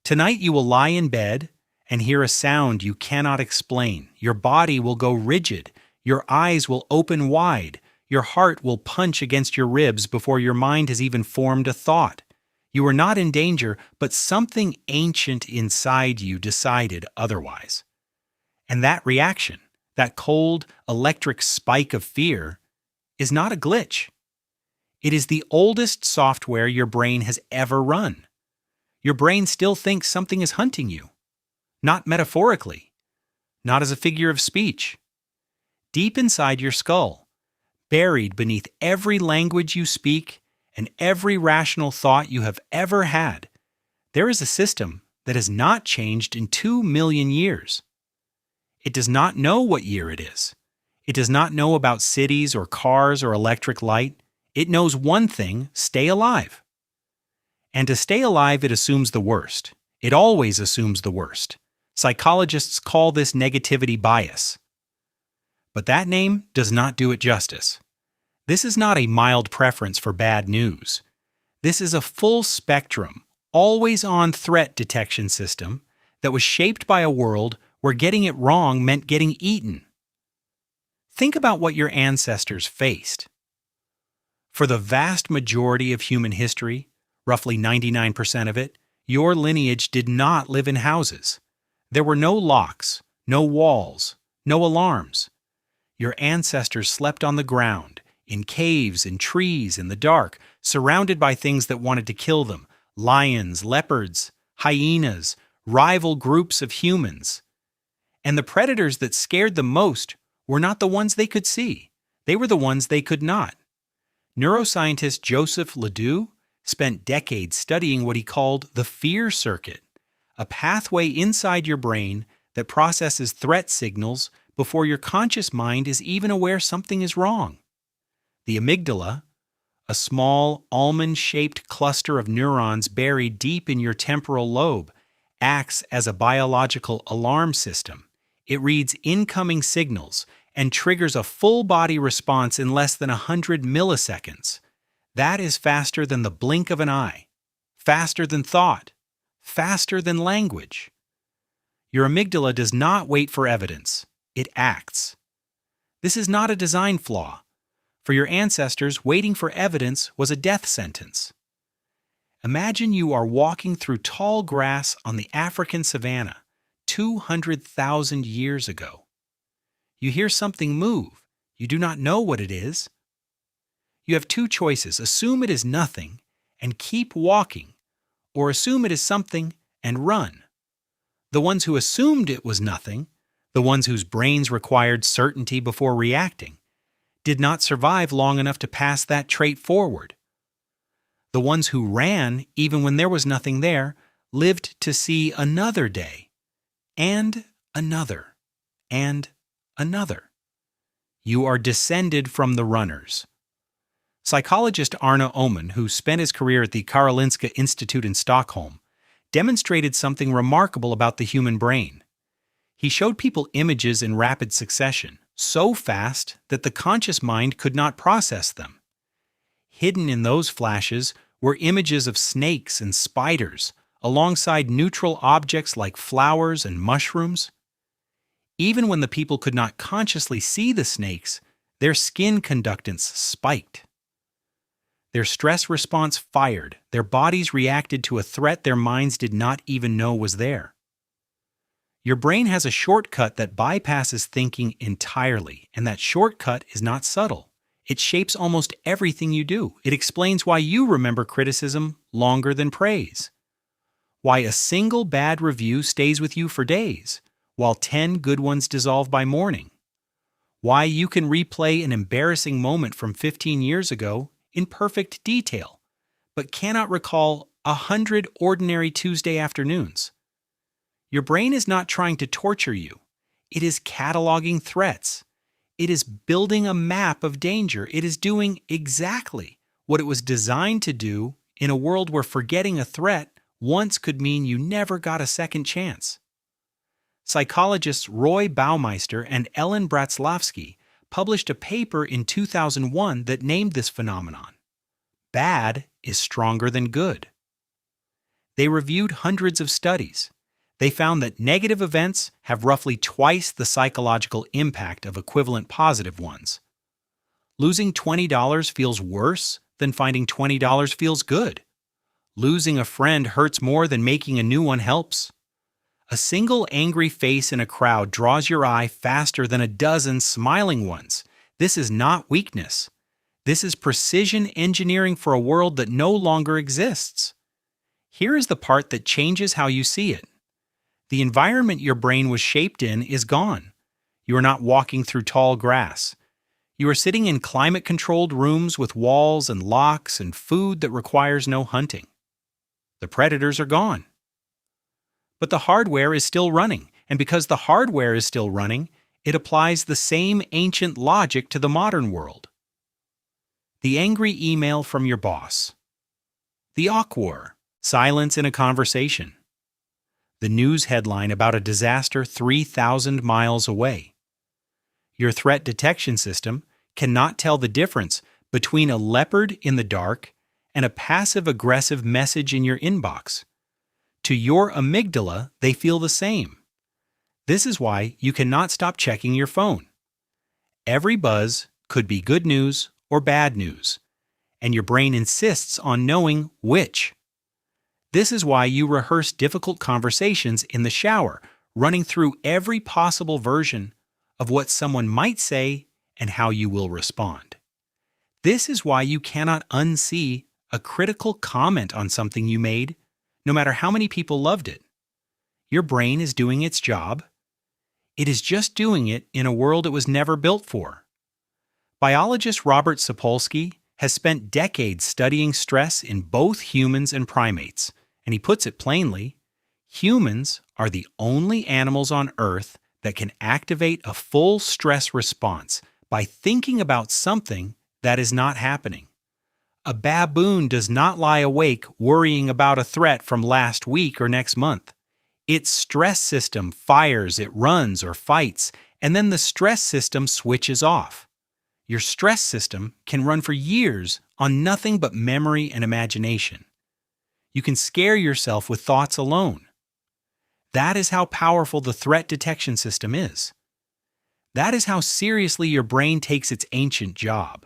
Tonight you will lie in bed and hear a sound you cannot explain. Your body will go rigid. Your eyes will open wide. Your heart will punch against your ribs before your mind has even formed a thought. You are not in danger, but something ancient inside you decided otherwise. And that reaction, that cold, electric spike of fear, is not a glitch. It is the oldest software your brain has ever run. Your brain still thinks something is hunting you. Not metaphorically, not as a figure of speech. Deep inside your skull, buried beneath every language you speak and every rational thought you have ever had, there is a system that has not changed in 2 million years. It does not know what year it is. It does not know about cities or cars or electric light. It knows one thing: stay alive. And to stay alive, it assumes the worst. It always assumes the worst. Psychologists call this negativity bias. But that name does not do it justice. This is not a mild preference for bad news. This is a full spectrum, always-on threat detection system that was shaped by a world where getting it wrong meant getting eaten. Think about what your ancestors faced. For the vast majority of human history, roughly 99% of it, your lineage did not live in houses. There were no locks, no walls, no alarms. Your ancestors slept on the ground, in caves, in trees, in the dark, surrounded by things that wanted to kill them: lions, leopards, hyenas, rival groups of humans. And the predators that scared them most were not the ones they could see. They were the ones they could not. Neuroscientist Joseph LeDoux spent decades studying what he called the fear circuit, a pathway inside your brain that processes threat signals before your conscious mind is even aware something is wrong. The amygdala, a small almond-shaped cluster of neurons buried deep in your temporal lobe, acts as a biological alarm system. It reads incoming signals and triggers a full-body response in less than 100 milliseconds. That is faster than the blink of an eye, faster than thought, faster than language. Your amygdala does not wait for evidence. It acts. This is not a design flaw. For your ancestors, waiting for evidence was a death sentence. Imagine you are walking through tall grass on the African savanna 200,000 years ago. You hear something move. You do not know what it is. You have two choices: assume it is nothing and keep walking, or assume it is something and run. The ones who assumed it was nothing, the ones whose brains required certainty before reacting, did not survive long enough to pass that trait forward. The ones who ran, even when there was nothing there, lived to see another day, and another, and another. You are descended from the runners. Psychologist Arne Oman, who spent his career at the Karolinska Institute in Stockholm, demonstrated something remarkable about the human brain. He showed people images in rapid succession, so fast that the conscious mind could not process them. Hidden in those flashes were images of snakes and spiders, alongside neutral objects like flowers and mushrooms. Even when the people could not consciously see the snakes, their skin conductance spiked. Their stress response fired. Their bodies reacted to a threat their minds did not even know was there. Your brain has a shortcut that bypasses thinking entirely, and that shortcut is not subtle. It shapes almost everything you do. It explains why you remember criticism longer than praise, why a single bad review stays with you for days, while 10 good ones dissolve by morning, why you can replay an embarrassing moment from 15 years ago in perfect detail, but cannot recall 100 ordinary Tuesday afternoons. Your brain is not trying to torture you. It is cataloging threats. It is building a map of danger. It is doing exactly what it was designed to do in a world where forgetting a threat once could mean you never got a second chance. Psychologists Roy Baumeister and Ellen Bratzlaffsky published a paper in 2001 that named this phenomenon. Bad is stronger than good. They reviewed hundreds of studies. They found that negative events have roughly twice the psychological impact of equivalent positive ones. Losing $20 feels worse than finding $20 feels good. Losing a friend hurts more than making a new one helps. A single angry face in a crowd draws your eye faster than a dozen smiling ones. This is not weakness. This is precision engineering for a world that no longer exists. Here is the part that changes how you see it. The environment your brain was shaped in is gone. You are not walking through tall grass. You are sitting in climate-controlled rooms with walls and locks and food that requires no hunting. The predators are gone. But the hardware is still running, and because the hardware is still running, it applies the same ancient logic to the modern world. The angry email from your boss. The awkward silence in a conversation. The news headline about a disaster 3,000 miles away. Your threat detection system cannot tell the difference between a leopard in the dark and a passive-aggressive message in your inbox. To your amygdala, they feel the same. This is why you cannot stop checking your phone. Every buzz could be good news or bad news, and your brain insists on knowing which. This is why you rehearse difficult conversations in the shower, running through every possible version of what someone might say and how you will respond. This is why you cannot unsee a critical comment on something you made, no matter how many people loved it. Your brain is doing its job. It is just doing it in a world it was never built for. Biologist Robert Sapolsky has spent decades studying stress in both humans and primates, and he puts it plainly, humans are the only animals on Earth that can activate a full stress response by thinking about something that is not happening. A baboon does not lie awake worrying about a threat from last week or next month. Its stress system fires, it runs or fights, and then the stress system switches off. Your stress system can run for years on nothing but memory and imagination. You can scare yourself with thoughts alone. That is how powerful the threat detection system is. That is how seriously your brain takes its ancient job.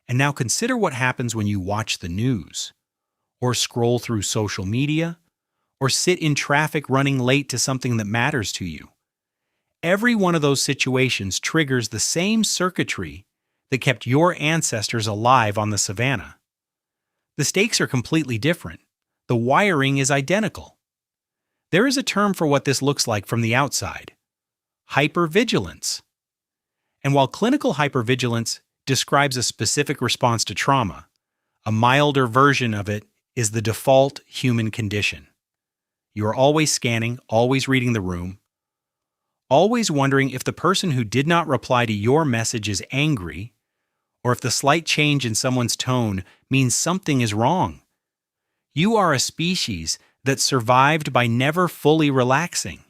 And now consider what happens when you watch the news, or scroll through social media, or sit in traffic running late to something that matters to you. Every one of those situations triggers the same circuitry that kept your ancestors alive on the savanna. The stakes are completely different. The wiring is identical. There is a term for what this looks like from the outside: hypervigilance. And while clinical hypervigilance describes a specific response to trauma, a milder version of it is the default human condition. You are always scanning, always reading the room, always wondering if the person who did not reply to your message is angry, or if the slight change in someone's tone means something is wrong. You are a species that survived by never fully relaxing.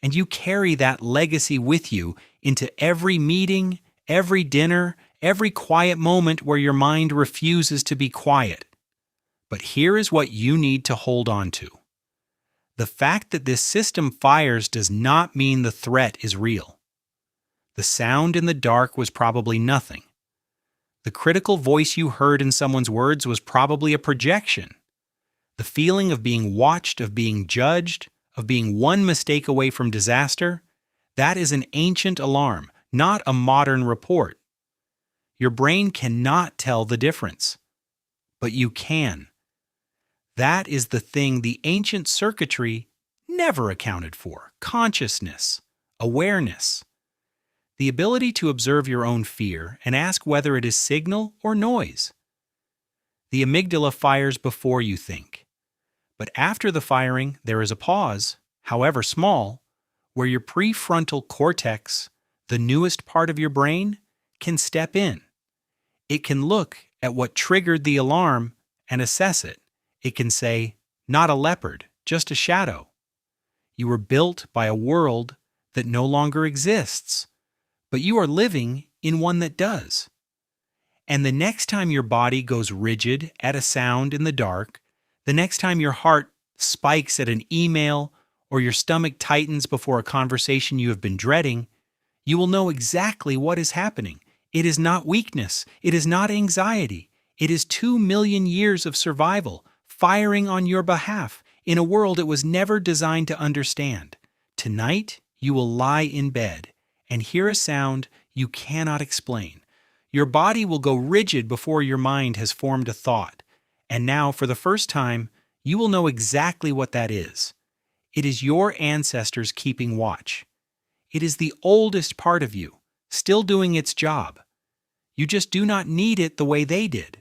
And you carry that legacy with you into every meeting, every dinner, every quiet moment where your mind refuses to be quiet. But here is what you need to hold on to. The fact that this system fires does not mean the threat is real. The sound in the dark was probably nothing. The critical voice you heard in someone's words was probably a projection. The feeling of being watched, of being judged, of being one mistake away from disaster, that is an ancient alarm, not a modern report. Your brain cannot tell the difference, but you can. That is the thing the ancient circuitry never accounted for: consciousness, awareness. The ability to observe your own fear and ask whether it is signal or noise. The amygdala fires before you think. But after the firing, there is a pause, however small, where your prefrontal cortex, the newest part of your brain, can step in. It can look at what triggered the alarm and assess it. It can say, not a leopard, just a shadow. You were built by a world that no longer exists, but you are living in one that does. And the next time your body goes rigid at a sound in the dark, The next time your heart spikes at an email or your stomach tightens before a conversation you have been dreading, you will know exactly what is happening. It is not weakness. It is not anxiety. It is 2 million years of survival firing on your behalf in a world it was never designed to understand. Tonight, you will lie in bed and hear a sound you cannot explain. Your body will go rigid before your mind has formed a thought. And now, for the first time, you will know exactly what that is. It is your ancestors keeping watch. It is the oldest part of you, still doing its job. You just do not need it the way they did.